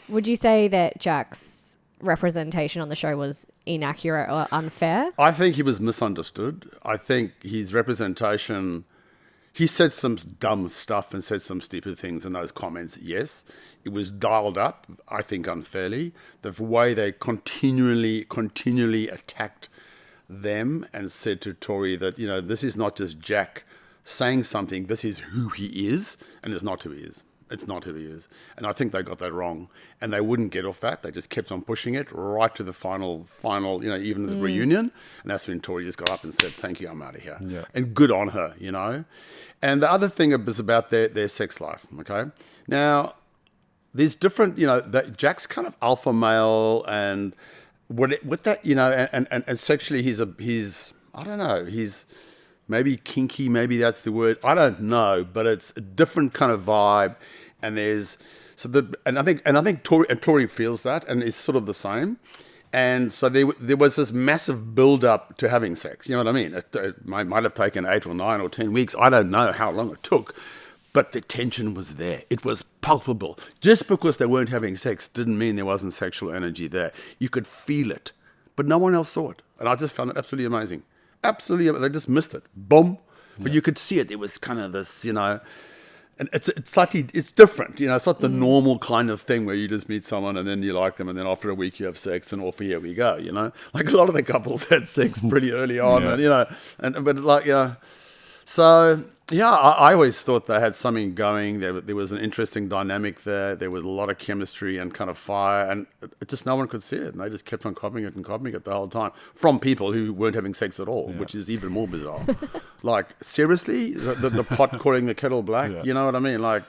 Would you say that Jack's representation on the show was inaccurate or unfair? I think he was misunderstood. I think his representation, he said some dumb stuff and said some stupid things in those comments, yes. It was dialed up, I think, unfairly. The way they continually attacked them and said to Tory that, this is not just Jack saying something, this is who he is, and it's not who he is. It's not who he is. And I think they got that wrong. And they wouldn't get off that. They just kept on pushing it right to the final, even the reunion. And that's when Tori just got up and said, thank you, I'm out of here. Yeah. And good on her, And the other thing is about their sex life, okay? Now, there's different, that Jack's kind of alpha male and with that, and sexually he's I don't know, he's maybe kinky, maybe that's the word. I don't know, but it's a different kind of vibe. And I think Tori feels that and is sort of the same. And so there was this massive build up to having sex. You know what I mean? It might have taken 8 or 9 or 10 weeks. I don't know how long it took, but the tension was there. It was palpable. Just because they weren't having sex didn't mean there wasn't sexual energy there. You could feel it, but no one else saw it. And I just found it absolutely amazing. Absolutely, they just missed it. Boom. But you could see it. It was kind of this, and it's slightly, it's different. It's not the normal kind of thing where you just meet someone and then you like them and then after a week you have sex and off here we go, Like a lot of the couples had sex pretty early on, So, yeah, I always thought they had something going. There was an interesting dynamic there. There was a lot of chemistry and kind of fire, and it just no one could see it. And they just kept on copying it the whole time from people who weren't having sex at all, which is even more bizarre. Like, seriously? The pot calling the kettle black? Yeah. You know what I mean? Like,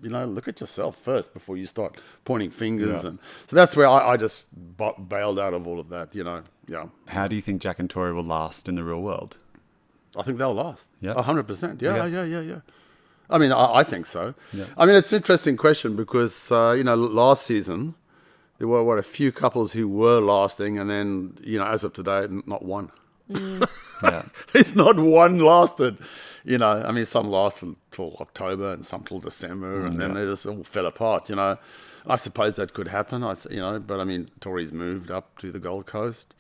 look at yourself first before you start pointing fingers. Yeah. And so that's where I just bailed out of all of that, Yeah. How do you think Jack and Tori will last in the real world? I think they'll last. Yeah. 100%. Yeah. I mean, I think so. Yeah. I mean, it's an interesting question because, last season, there were a few couples who were lasting, and then, as of today, not one. Yeah. It's not one lasted. I mean, some lasted till October and some till December, and then they just all fell apart, I suppose that could happen, but I mean, Tori's moved up to the Gold Coast.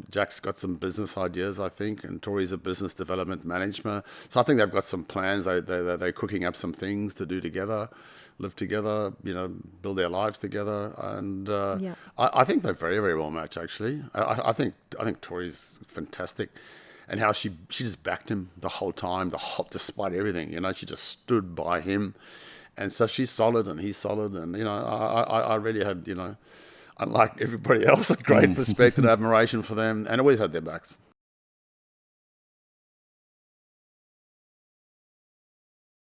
Jack's got some business ideas, I think, and Tori's a business development manager. So I think they've got some plans. They're cooking up some things to do together, live together, build their lives together. And I think they're very, very well matched, actually. I think Tori's fantastic. And how she just backed him the whole time, despite everything. She just stood by him. And so she's solid and he's solid. And, I really had, unlike everybody else, a great respect and admiration for them, and always had their backs.